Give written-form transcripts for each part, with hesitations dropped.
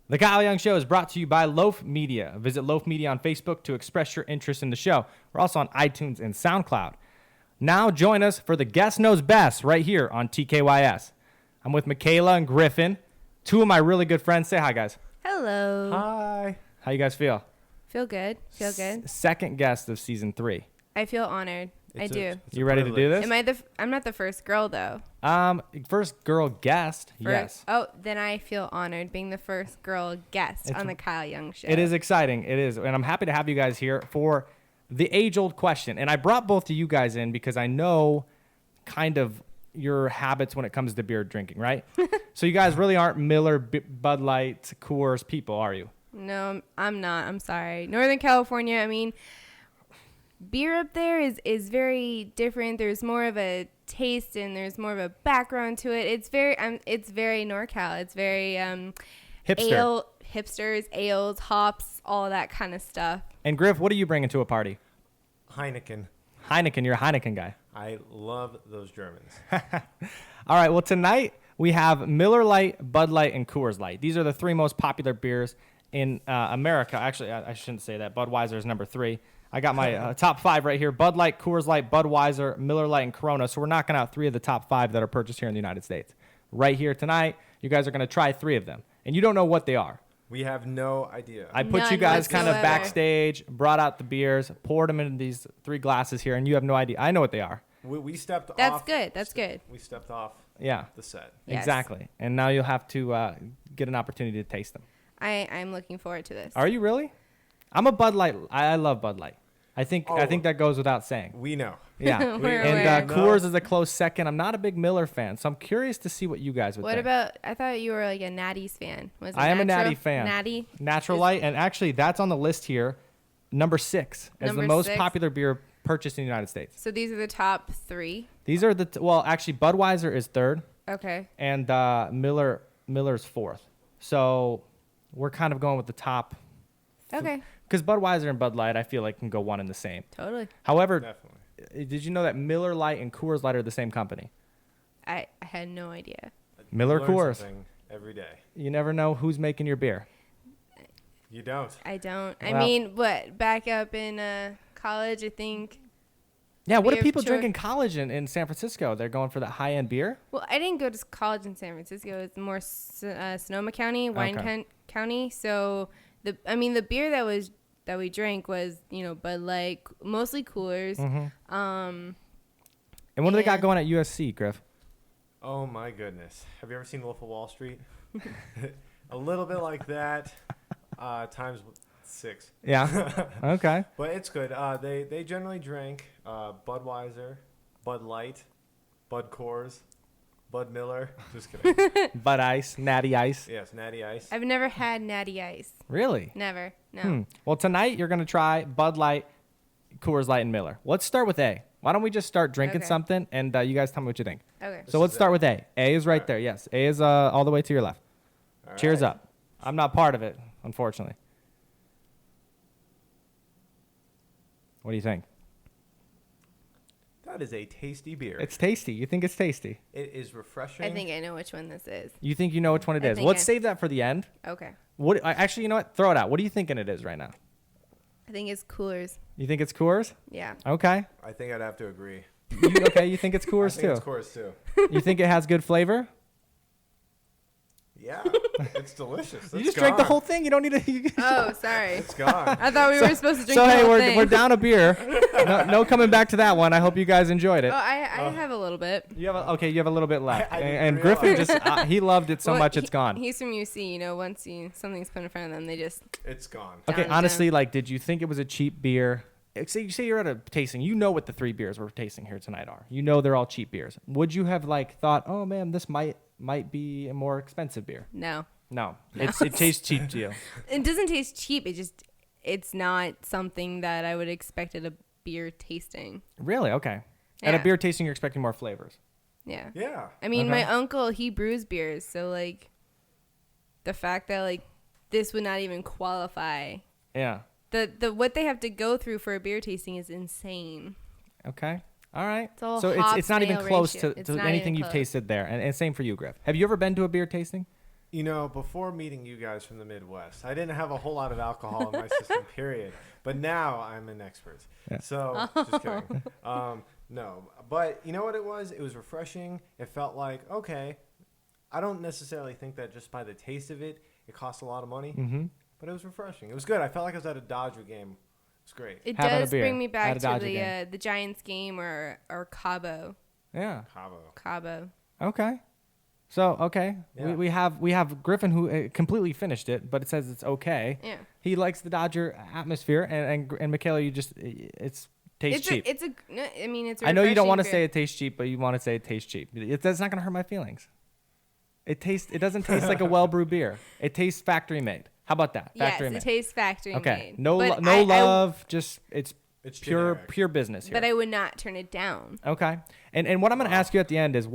The Kyle Young Show is brought to you by Loaf Media. Visit Loaf Media on Facebook to express your interest in the show. We're also on iTunes and SoundCloud. Now join us for the Guest Knows Best right here on TKYS. I'm with Michaela and Griffin, two of my really good friends. Say hi, guys. Hello. Hi. How you guys feel? Feel good. Feel good. Second guest of season 3. I feel honored. I do. You ready to do this? I'm not the first girl though. First girl guest. Yes. Oh, then I feel honored being the first girl guest on the Kyle Young Show. It is exciting. It is, and I'm happy to have you guys here for the age-old question. And I brought both of you guys in because I know kind of your habits when it comes to beer drinking, right? So you guys really aren't Miller, Bud Light, Coors people, are you? No, I'm not. I'm sorry. Northern California. I mean, beer up there is very different. There's more of a taste and there's more of a background to it. It's very NorCal. It's very Hipster. hipsters, ales, hops, all that kind of stuff. And Griff, what are you bringing to a party? Heineken. Heineken. You're a Heineken guy. I love those Germans. All right. Well, tonight we have Miller Lite, Bud Light, and Coors Light. These are the 3 most popular beers in America. Actually, I shouldn't say that. Budweiser is number 3. I got my top 5 right here. Bud Light, Coors Light, Budweiser, Miller Lite, and Corona. So we're knocking out 3 of the top 5 that are purchased here in the United States. Right here tonight, you guys are going to try 3 of them. And you don't know what they are. We have no idea. I put None you guys kind of whatsoever. backstage, brought out the beers, poured them into these 3 glasses here, and you have no idea. I know what they are. We stepped off. That's good. That's good. We stepped off Yeah, the set. Yes. exactly. And now you'll have to get an opportunity to taste them. I'm looking forward to this. Are you really? I'm a Bud Light. I love Bud Light. I think that goes without saying. We know. Yeah. We're And aware. Coors is a close second. I'm not a big Miller fan, so I'm curious to see what you guys would What think. about? I thought you were like a Natty's fan. Was it I am a Natural? Natty fan. Natty. Natural Light, and actually that's on the list here, number 6 as Number the most 6? popular beer purchased in the United States. So these are the top 3. These are well, actually Budweiser is 3rd, Okay. and Miller's 4th. So we're kind of going with the top. Okay. Because Budweiser and Bud Light, I feel like can go one and the same. Totally. However, Definitely. did you know that Miller Lite and Coors Light are the same company? I had no idea. Miller Learn Coors. something every day. You never know who's making your beer. You don't. I don't. I Well- mean, what? Back up in college, I think. Yeah, what do Beer people choice. drink in college in San Francisco? They're going for that high-end beer? Well, I didn't go to college in San Francisco. It's more Sonoma County, Wine Okay. County. So the beer that we drank was, Bud Light, mostly Coors. Mm-hmm. And what do they got and- going at USC, Griff? Oh my goodness. Have you ever seen Wolf of Wall Street? A little bit like that, times 6. Yeah. Okay. But it's good. They generally drink Budweiser, Bud Light, Bud Coors, Bud Miller. Just kidding. Bud Ice, Natty Ice. Yes, Natty Ice. I've never had Natty Ice. Really? Never. No. Well, tonight you're going to try Bud Light, Coors Light, and Miller. Let's start with A. Why don't we just start drinking Okay. something, and you guys tell me what you think. Okay. So let's is start A. with A. A is right there. Yes. A is all the way to your left. All Cheers right. up. I'm not part of it, unfortunately. What do you think? That is a tasty beer. It's tasty. You think it's tasty? It is refreshing. I think I know which one this is. You think you know which one it I is? think Let's I- save that for the end. Okay. Actually, you know what? Throw it out. What are you thinking it is right now? I think it's Coors. You think it's Coors? Yeah. Okay. I think I'd have to agree. You think it's I Coors think too? it's Coors too. You think it has good flavor? Yeah, it's delicious. You It's just drank the gone. whole thing. You don't need to. Oh, sorry. It's gone. I thought we were supposed to drink So the hey, whole we're thing. we're down a beer. No coming back to that one. I hope you guys enjoyed it. Oh, I have a little bit. You have a little bit left, I didn't and Griffin realize. just he loved it so Well, much it's gone. He's from UC. Once something's put in front of them, they just. It's gone. Okay, down, honestly, like, did you think it was a cheap beer? Say you're at a tasting. You know what the 3 beers we're tasting here tonight are. You know they're all cheap beers. Would you have thought, oh man, this might be a more expensive beer? No. No, it tastes cheap to you. It doesn't taste cheap. It's not something that I would expect at a beer tasting. Really? Okay. At a Yeah. beer tasting, you're expecting more flavors. Yeah. Yeah. I mean, Okay. my uncle, he brews beers, so the fact that this would not even qualify. Yeah. The what they have to go through for a beer tasting is insane. Okay. All right. all So hops, it's not even male close ratio. to It's to not anything even you've close. tasted there. And same for you, Griff. Have you ever been to a beer tasting? You know, before meeting you guys from the Midwest, I didn't have a whole lot of alcohol in my system, period. But now I'm an expert. Yeah. So, just kidding. No, but you know what it was? It was refreshing. It felt like, okay, I don't necessarily think that just by the taste of it, it costs a lot of money. Mm-hmm. But it was refreshing. It was good. I felt like I was at a Dodger game. It's great. It Having a does beer bring me at back a to Dodger game. the Giants game or Cabo. Yeah. Cabo. Okay. So okay, Yeah. we have Griffin who completely finished it, but it says it's okay. Yeah. He likes the Dodger atmosphere, and Michaela, you just tastes cheap. I mean, it's. I know you don't want to refreshing say beer. it tastes cheap, but you want to say it tastes cheap. That's not gonna hurt my feelings. It doesn't taste like a well brewed beer. It tastes factory made. How about that? Factory Yes, made. it tastes factory Okay. made. No But love. Just it's It's pure generic. business here. But I would not turn it down. Okay. And what I'm going to ask you at the end is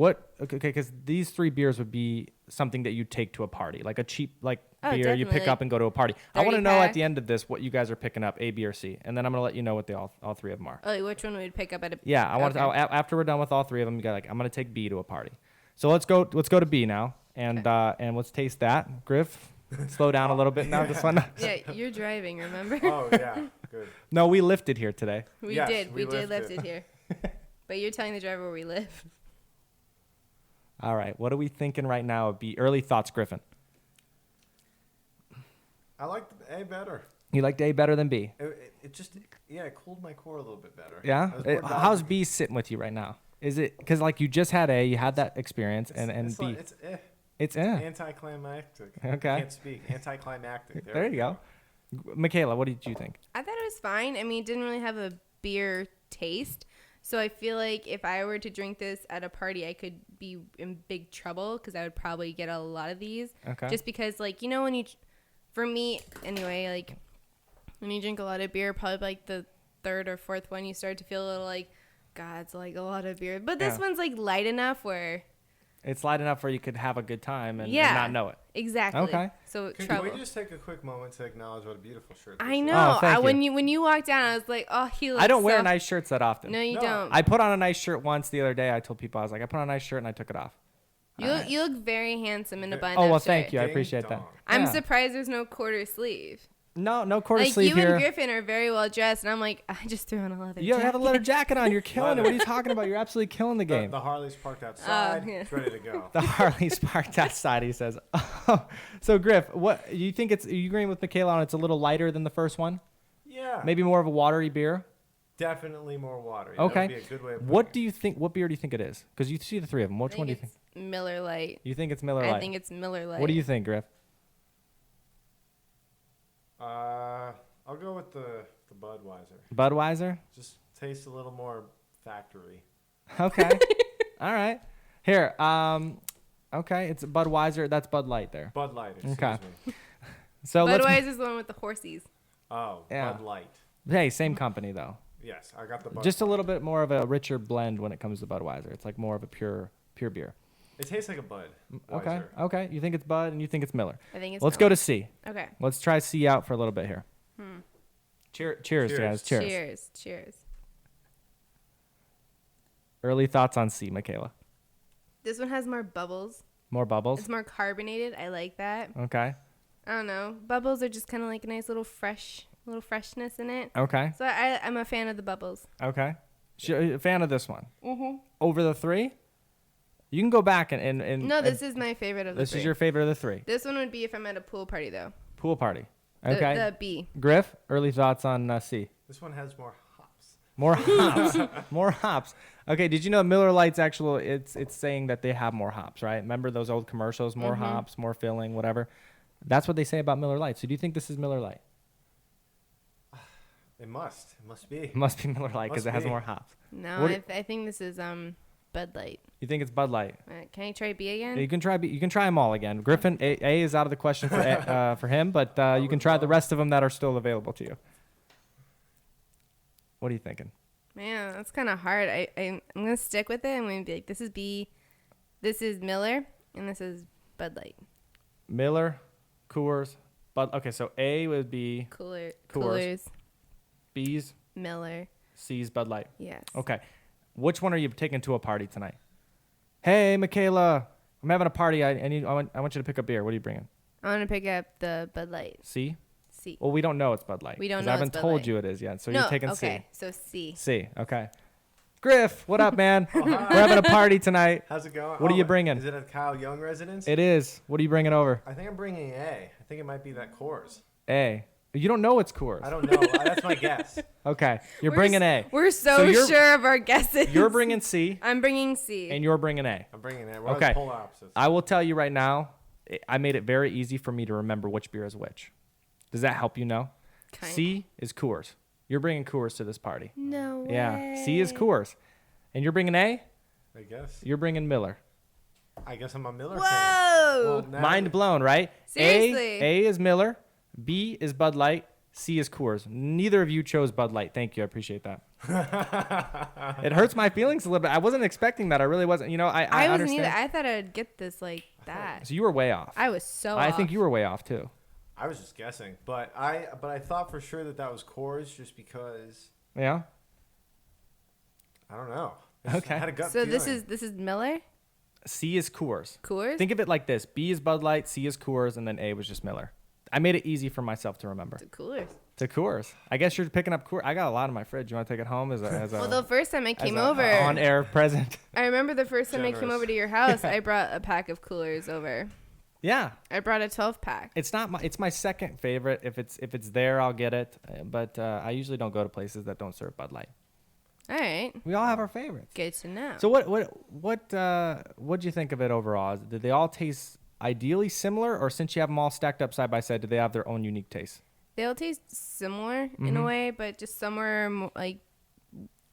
because these 3 beers would be something that you take to a party, like a cheap Oh, beer you pick definitely. up and go to a party. I want to 30 know at pack. the end of this what you guys are picking up, A, B, or C, and then I'm going to let you know what all 3 of them are. Oh, like which one we'd pick up at a? Yeah, I want Okay. after we're done with all 3 of them, you got I'm going to take B to a party. So let's go to B now and let's taste that. Griff, slow down a little bit now. This one. Yeah, you're driving. Remember? Oh, yeah. Good. No, we lifted here today. We Yes, did. we We did lifted. lift it here. But you're telling the driver where we live. All right, what are we thinking right now of B? Early thoughts, Griffin. I like A better. You liked A better than B? It just, it cooled my core a little bit better. Yeah. I was more How's Dodger. B sitting with you right now? Is it because like you just had A, you had that experience, and it's B, like, it's it's anticlimactic. Okay. Can't speak. Anticlimactic. There you go. Michaela, what did you think? I thought it was fine. I mean, it didn't really have a beer taste. So I feel like if I were to drink this at a party, I could be in big trouble because I would probably get a lot of these. Okay. Just because, like, for me, anyway, like, when you drink a lot of beer, probably like the 3rd or 4th one, you start to feel a little like, God, it's like a lot of beer. But this Yeah. one's like light enough where, It's light enough where you could have a good time and Yeah. not know it. exactly. Okay. So Can trouble. we just take a quick moment to acknowledge what a beautiful shirt I this is? know. Oh, thank When you. you walked down, I was like, oh, he looks I don't wear so- nice shirts that often. No, you No. don't. I put on a nice shirt once the other day. I told people I was like, I put on a nice shirt and I took it off. You look very handsome in a button-up Oh well, shirt. thank you. I Ding appreciate that. dong. I'm Yeah. surprised there's no quarter sleeve. No quarter Like sleeve you here. and Griffin are very well dressed, and I'm like, I just threw on a leather You jacket. have a leather jacket on. You're killing it. What are you talking about? You're absolutely killing the game. The Harley's parked outside. yeah. It's ready to go. The Harley's parked outside, he says. So, Griff, what you think are you agreeing with Michaela on it's a little lighter than the first one? Yeah. Maybe more of a watery beer? Definitely more watery. Okay. That would be a good way of What putting do you think? What beer do you think it is? Because you see the 3 of them. Which one do you think? Miller Lite. You think it's Miller I Lite? think it's Miller Lite. What do you think, Griff? it. I'll go with the Budweiser. Budweiser? Just tastes a little more factory. Okay. All right. Here. Okay. It's Budweiser. That's Bud Light there. Bud Light, excuse Okay. me. So let's. Budweiser's the one with the horsies. Oh, Yeah. Bud Light. Hey, same company though. Yes, I got the Bud Just a Light. little bit more of a richer blend when it comes to Budweiser. It's like more of a pure beer. It tastes like a Bud. Okay. Weiser. Okay. You think it's Bud and you think it's Miller. I think it's. Let's go Miller. to C. Okay. Let's try C out for a little bit here. Cheers, Cheers. guys. Cheers. Cheers. Cheers. Early thoughts on C, Michaela. This one has more bubbles. More bubbles. It's more carbonated. I like that. Okay. I don't know. Bubbles are just kind of like a nice little freshness in it. Okay. So I'm a fan of the bubbles. Okay. A fan of this one. Mm-hmm. Over the 3? You can go back and No, this is my favorite of the this three. is your favorite of the 3. This one would be if I'm at a pool party, though. Pool party. Okay. The B. Griff, early thoughts on C. This one has more hops. More hops. More hops. Okay, did you know Miller Lite's actual it's saying that they have more hops, right? Remember those old commercials, more hops, more filling, whatever. That's what they say about Miller Lite. So do you think this is Miller Lite? It must. It must be. It must be Miller Lite because Must it has be. more hops. No, What I think this is Bud Light. You think it's Bud Light? Can I try B again? You can try them all again. Griffin, A is out of the question for him, but you can try the rest of them that are still available to you. What are you thinking? Man, that's kind of hard. I'm gonna stick with it. I'm gonna be like, this is B, this is Miller, and this is Bud Light. Miller, Coors, Bud. Okay, so A would be Coolers, B's, Miller. C's, Bud Light. Yes. Okay, which one are you taking to a party tonight? Hey, Michaela, I'm having a party. I want you to pick up beer. What are you bringing? I want to pick up the Bud Light. C? C. Well, we don't know it's Bud Light. We don't 'cause know I haven't it's Bud told Light. you it is yet. So No, you're taking okay, so C. C. Okay. Griff, what up, man? Oh, We're hi. having a party tonight. How's it going? What are you bringing? Is it at Kyle Young residence? It is. What are you bringing over? I think I'm bringing A. I think it might be that Coors. A. You don't know it's Coors. I don't know. That's my guess. Okay. You're bringing A. We're So so you're- sure of our guesses. You're bringing C, I'm bringing C. and you're bringing A. I'm bringing it. We're Okay. on polar opposites. I will tell you right now, I made it very easy for me to remember which beer is which. Does that help you know? Kind. C is Coors. You're bringing Coors to this party. No way. Yeah. C is Coors. And you're bringing A? I guess. You're bringing Miller. I guess I'm a Miller fan. Whoa. Well, now- Mind blown, right? Seriously. A is Miller. B is Bud Light. C is Coors. Neither of you chose Bud Light. Thank you. I appreciate that. It hurts my feelings a little bit. I wasn't expecting that. I really wasn't. You know, I I wasn't understand. either. I thought I'd get this like that. So you were way off. I was so I off. think you were way off too. I was just guessing, but I thought for sure that was Coors just because Yeah. I don't know. Okay. I had a gut So feeling. this is Miller? C is Coors. Coors? Think of it like this: B is Bud Light, C is Coors, and then A was just Miller. I made it easy for myself to remember. The coolers. To Coors. I guess you're picking up Coors. I got a lot in my fridge. You want to take it home as a Well, the first time I came as a over, on-air present? I remember the first time I came Generous. over to your house, I brought a pack of coolers over. Yeah. I brought a 12 pack. It's not my. It's my second favorite. If it's there, I'll get it. But I usually don't go to places that don't serve Bud Light. All right. We all have our favorites. Good to know. So what'd you think of it overall? Did they all taste ideally similar, or since you have them all stacked up side by side, do they have their own unique taste? They all taste similar in a way, but just some are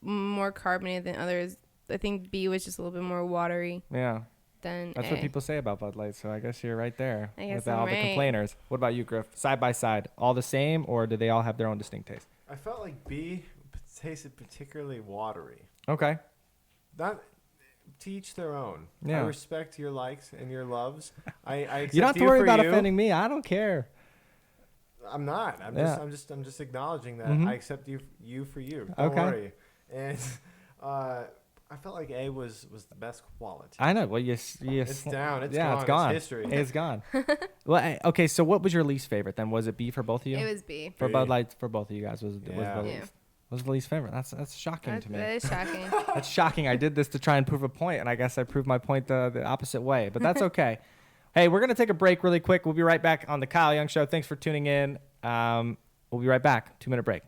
more carbonated than others. I think B was just a little bit more watery Yeah, than that's A. what people say about Bud Light. So I guess you're right there I guess with I'm all the right. complainers. What about you, Griff? Side by side, all the same, or do they all have their own distinct taste? I felt like B tasted particularly watery. Okay. Not to each their own. Yeah. I respect your likes and your loves. I accept You don't have to you worry for about you. offending me. I don't care. I'm not. Yeah. I'm just acknowledging that Mhm. I accept you for you. Don't Okay. worry. And I felt like A was the best quality. I know. Well, you. It's down. It's yeah, gone. it's gone. It's history. It's gone. Well, okay. So, what was your least favorite then? Was it B for both of you? It was B. For B. Bud Light, for both of you guys, was the Yeah. Yeah. least? Was the least favorite? That's shocking to me. That is shocking. That's shocking. I did this to try and prove a point, and I guess I proved my point the opposite way. But that's okay. Hey, we're gonna take a break really quick. We'll be right back on the Kyle Young Show. Thanks for tuning in. We'll be right back. 2-minute break.